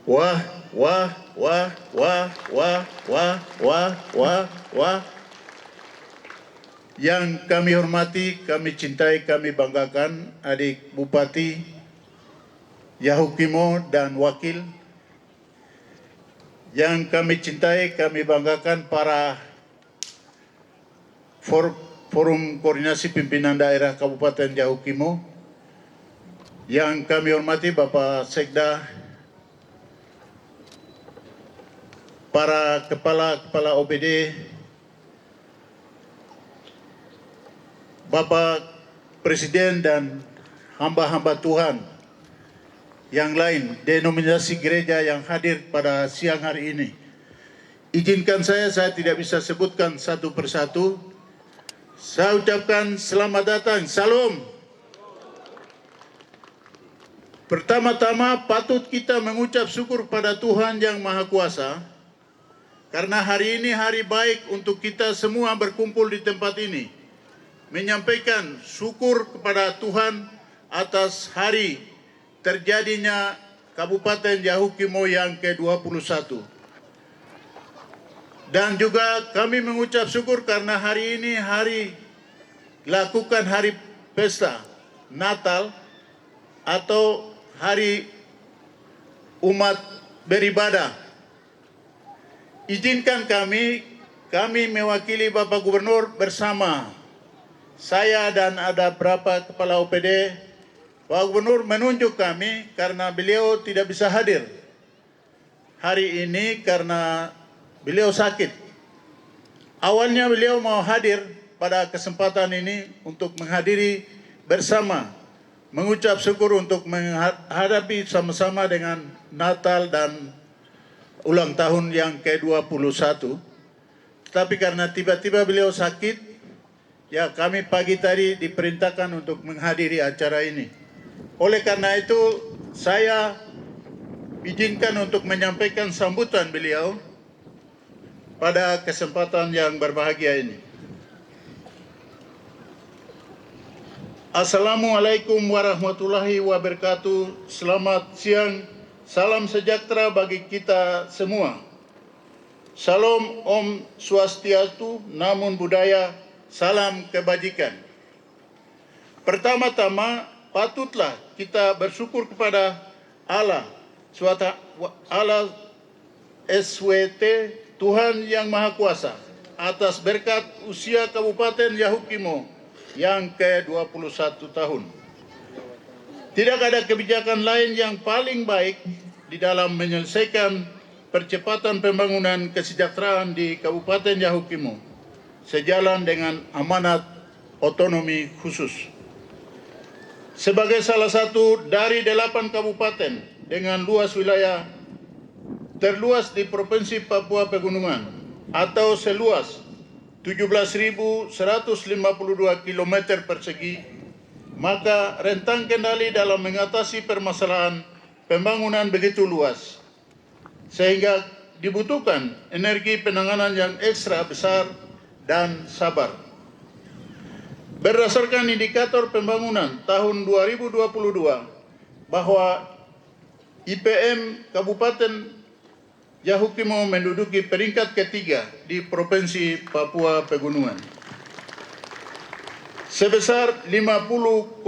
Wah, wah, wah, wah, wah, wah, wah, wah, wah. Yang kami hormati, kami cintai, kami banggakan adik Bupati, Yahukimo dan Wakil. Yang kami cintai, kami banggakan para Forum Koordinasi Pimpinan Daerah Kabupaten Yahukimo. Yang kami hormati Bapak Sekda, para kepala OPD, Bapak Presiden dan hamba-hamba Tuhan yang lain, denominasi gereja yang hadir pada siang hari ini. Izinkan saya tidak bisa sebutkan satu persatu. Saya ucapkan selamat datang, salam. Pertama-tama patut kita mengucap syukur pada Tuhan yang Maha Kuasa, karena hari ini hari baik untuk kita semua berkumpul di tempat ini, menyampaikan syukur kepada Tuhan atas hari terjadinya Kabupaten Yahukimo yang ke-21. Dan juga kami mengucap syukur karena hari ini lakukan hari pesta Natal atau hari umat beribadah. Izinkan kami mewakili Bapak Gubernur bersama saya dan ada berapa kepala OPD. Pak Gubernur menunjuk kami karena beliau tidak bisa hadir hari ini karena beliau sakit. Awalnya beliau mau hadir pada kesempatan ini untuk menghadiri bersama, mengucap syukur untuk menghadapi sama-sama dengan Natal dan ulang tahun yang ke-21. Tapi karena tiba-tiba beliau sakit, ya kami pagi tadi diperintahkan untuk menghadiri acara ini. Oleh karena itu, saya izinkan untuk menyampaikan sambutan beliau pada kesempatan yang berbahagia ini. Assalamualaikum warahmatullahi wabarakatuh. Selamat siang, salam sejahtera bagi kita semua. Salam Om Swastiastu, Namo Buddhaya, salam kebajikan. Pertama-tama, patutlah kita bersyukur kepada Allah SWT, Tuhan yang Maha Kuasa, atas berkat usia Kabupaten Yahukimo yang ke-21 tahun. Tidak ada kebijakan lain yang paling baik di dalam menyelesaikan percepatan pembangunan kesejahteraan di Kabupaten Yahukimo, sejalan dengan amanat otonomi khusus. Sebagai salah satu dari 8 kabupaten dengan luas wilayah terluas di Provinsi Papua Pegunungan atau seluas 17.152 km persegi, maka rentang kendali dalam mengatasi permasalahan pembangunan begitu luas, sehingga dibutuhkan energi penanganan yang ekstra besar dan sabar. Berdasarkan indikator pembangunan tahun 2022, bahwa IPM Kabupaten Yahukimo menduduki peringkat ketiga di Provinsi Papua Pegunungan sebesar 50,25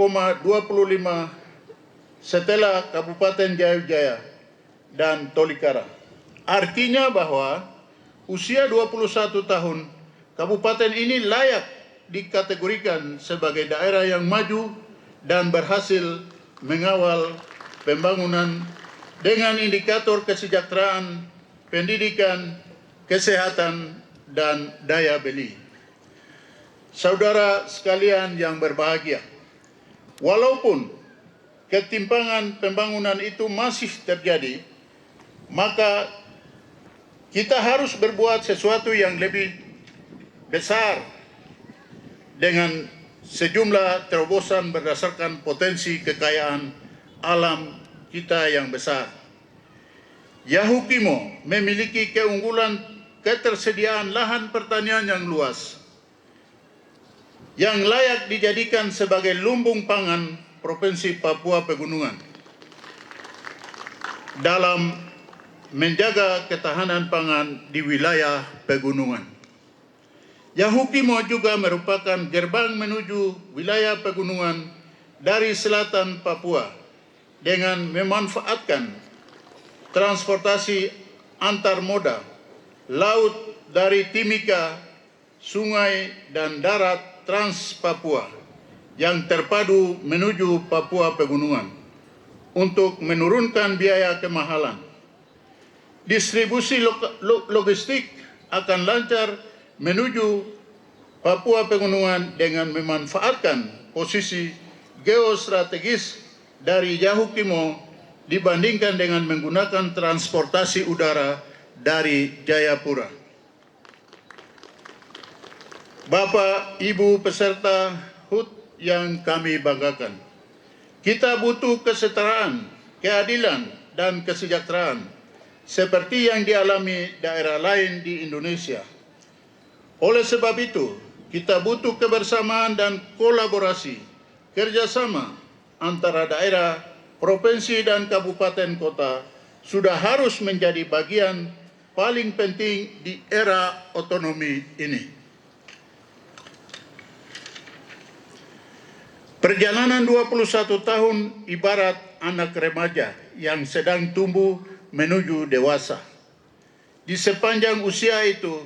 setelah Kabupaten Jayapura dan Tolikara. Artinya bahwa usia 21 tahun kabupaten ini layak dikategorikan sebagai daerah yang maju dan berhasil mengawal pembangunan dengan indikator kesejahteraan, pendidikan, kesehatan, dan daya beli. Saudara sekalian yang berbahagia, walaupun ketimpangan pembangunan itu masih terjadi, maka kita harus berbuat sesuatu yang lebih besar dengan sejumlah terobosan berdasarkan potensi kekayaan alam kita yang besar. Yahukimo memiliki keunggulan ketersediaan lahan pertanian yang luas, yang layak dijadikan sebagai lumbung pangan Provinsi Papua Pegunungan. Dalam menjaga ketahanan pangan di wilayah pegunungan. Yahukimo juga merupakan gerbang menuju wilayah pegunungan dari selatan Papua dengan memanfaatkan transportasi antar moda, laut dari Timika, sungai dan darat Trans Papua yang terpadu menuju Papua pegunungan untuk menurunkan biaya kemahalan. Distribusi logistik akan lancar menuju Papua pegunungan dengan memanfaatkan posisi geostrategis dari Yahukimo dibandingkan dengan menggunakan transportasi udara dari Jayapura. Bapak, Ibu peserta HUT yang kami banggakan, kita butuh kesetaraan, keadilan, dan kesejahteraan seperti yang dialami daerah lain di Indonesia. Oleh sebab itu, kita butuh kebersamaan dan kolaborasi, kerjasama antara daerah, provinsi, dan kabupaten kota sudah harus menjadi bagian paling penting di era otonomi ini. Perjalanan 21 tahun ibarat anak remaja yang sedang tumbuh menuju dewasa. Di sepanjang usia itu,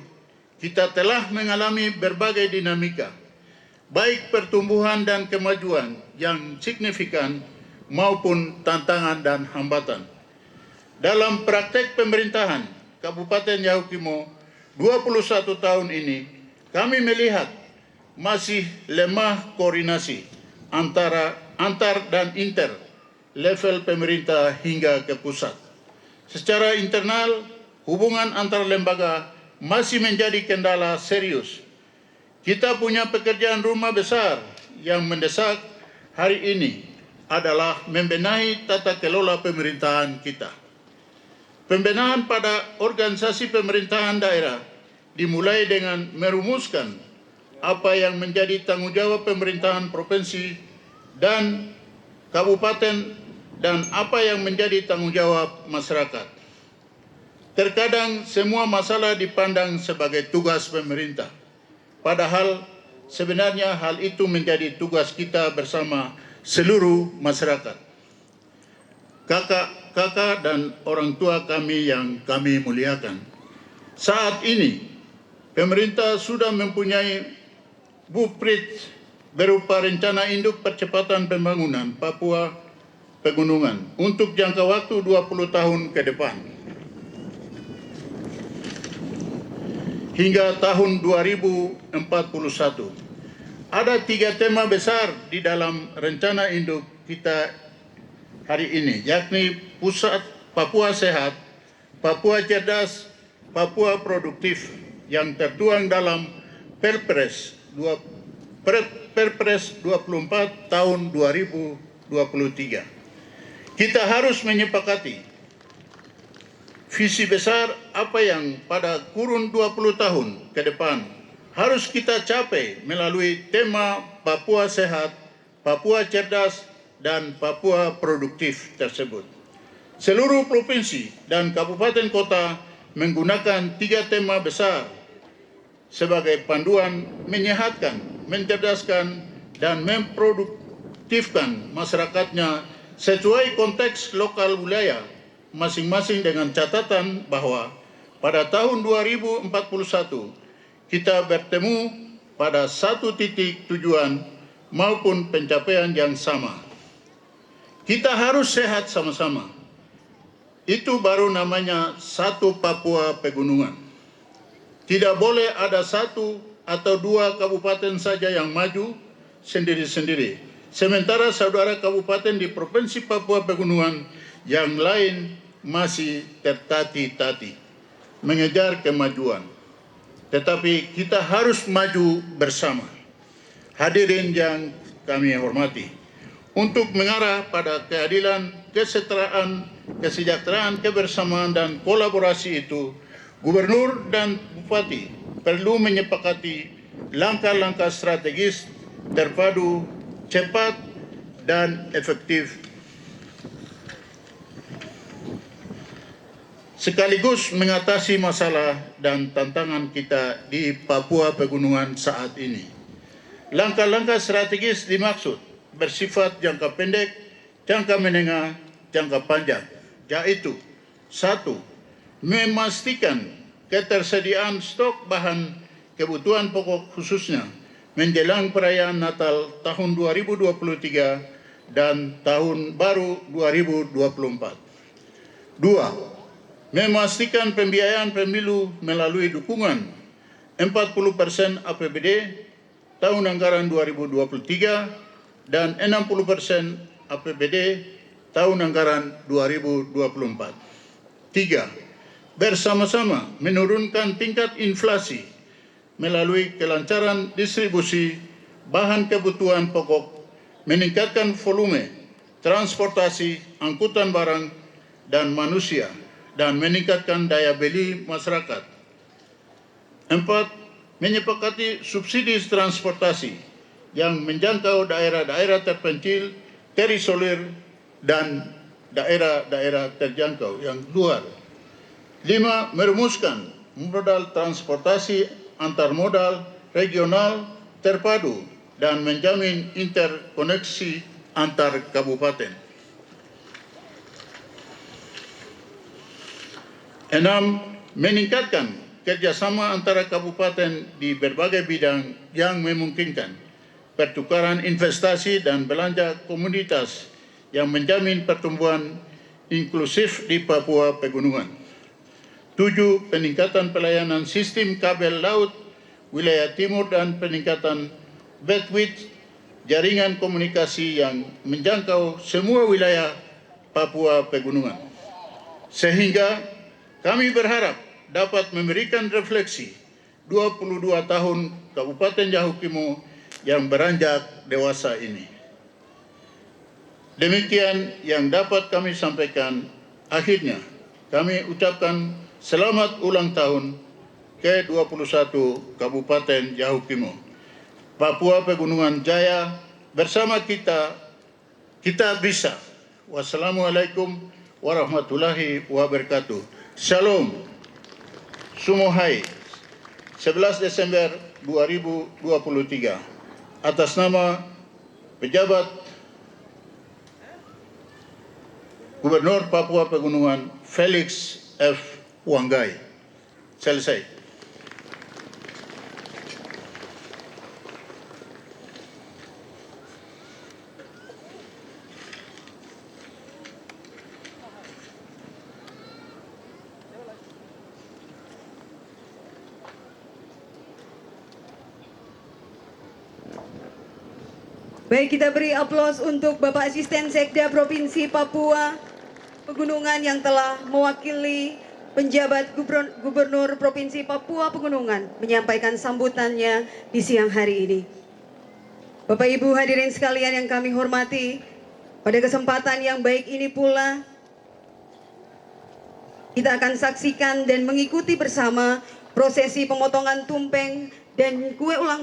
kita telah mengalami berbagai dinamika, baik pertumbuhan dan kemajuan yang signifikan maupun tantangan dan hambatan. Dalam praktek pemerintahan Kabupaten Yahukimo 21 tahun ini, kami melihat masih lemah koordinasi antar dan inter level pemerintah hingga ke pusat. Secara internal, hubungan antar lembaga masih menjadi kendala serius. Kita punya pekerjaan rumah besar yang mendesak hari ini adalah membenahi tata kelola pemerintahan kita. Pembenahan pada organisasi pemerintahan daerah dimulai dengan merumuskan apa yang menjadi tanggung jawab pemerintahan provinsi dan kabupaten dan apa yang menjadi tanggung jawab masyarakat. Terkadang semua masalah dipandang sebagai tugas pemerintah, padahal sebenarnya hal itu menjadi tugas kita bersama seluruh masyarakat. Kakak dan orang tua kami yang kami muliakan, saat ini pemerintah sudah mempunyai blueprint berupa rencana induk percepatan pembangunan Papua Pegunungan untuk jangka waktu 20 tahun ke depan. Hingga tahun 2041. Ada 3 tema besar di dalam rencana induk kita hari ini, yakni Pusat Papua Sehat, Papua Cerdas, Papua Produktif yang tertuang dalam Perpres 24 tahun 2023. Kita harus menyepakati visi besar apa yang pada kurun 20 tahun ke depan harus kita capai melalui tema Papua Sehat, Papua Cerdas, dan Papua Produktif tersebut. Seluruh provinsi dan kabupaten kota menggunakan 3 tema besar sebagai panduan menyehatkan, mencerdaskan, dan memproduktifkan masyarakatnya sesuai konteks lokal wilayah masing-masing dengan catatan bahwa pada tahun 2041 kita bertemu pada satu titik tujuan maupun pencapaian yang sama. Kita harus sehat sama-sama. Itu baru namanya satu Papua Pegunungan. Tidak boleh ada 1 atau 2 kabupaten saja yang maju sendiri-sendiri, sementara saudara kabupaten di Provinsi Papua Pegunungan yang lain masih tertati-tati mengejar kemajuan. Tetapi kita harus maju bersama. Hadirin yang kami hormati, untuk mengarah pada keadilan, kesetaraan, kesejahteraan, kebersamaan, dan kolaborasi itu, Gubernur dan Bupati perlu menyepakati langkah-langkah strategis terpadu, cepat, dan efektif. sekaligus mengatasi masalah dan tantangan kita di Papua Pegunungan saat ini. Langkah-langkah strategis dimaksud bersifat jangka pendek, jangka menengah, jangka panjang, yaitu 1. Memastikan ketersediaan stok bahan kebutuhan pokok khususnya menjelang perayaan Natal tahun 2023 dan Tahun Baru 2024. 2. Memastikan pembiayaan pemilu melalui dukungan 40% APBD tahun anggaran 2023 dan 60% APBD tahun anggaran 2024. 3. Bersama-sama menurunkan tingkat inflasi melalui kelancaran distribusi bahan kebutuhan pokok, meningkatkan volume transportasi, angkutan barang dan manusia, dan meningkatkan daya beli masyarakat. 4. Menyepakati subsidi transportasi yang menjangkau daerah-daerah terpencil, terisolir, dan daerah-daerah terjangkau yang luar. 5. Merumuskan modal transportasi antarmodal regional terpadu dan menjamin interkoneksi antar kabupaten. 6. Meningkatkan kerjasama antara kabupaten di berbagai bidang yang memungkinkan pertukaran investasi dan belanja komunitas yang menjamin pertumbuhan inklusif di Papua Pegunungan. 7. Peningkatan pelayanan sistem kabel laut wilayah timur dan peningkatan bandwidth jaringan komunikasi yang menjangkau semua wilayah Papua Pegunungan. Sehingga kami berharap dapat memberikan refleksi 22 tahun Kabupaten Yahukimo yang beranjak dewasa ini. Demikian yang dapat kami sampaikan. Akhirnya kami ucapkan selamat ulang tahun ke-21 Kabupaten Yahukimo. Papua Pegunungan Jaya, bersama kita bisa. Wassalamualaikum warahmatullahi wabarakatuh. Shalom. Sumohai. 11 Desember 2023. Atas nama pejabat Gubernur Papua Pegunungan Felix F. Wanggai. Selesai. Baik, kita beri aplaus untuk Bapak Asisten Sekda Provinsi Papua Pegunungan yang telah mewakili penjabat Gubernur Provinsi Papua Pegunungan menyampaikan sambutannya di siang hari ini. Bapak Ibu hadirin sekalian yang kami hormati, pada kesempatan yang baik ini pula kita akan saksikan dan mengikuti bersama prosesi pemotongan tumpeng dan kue ulang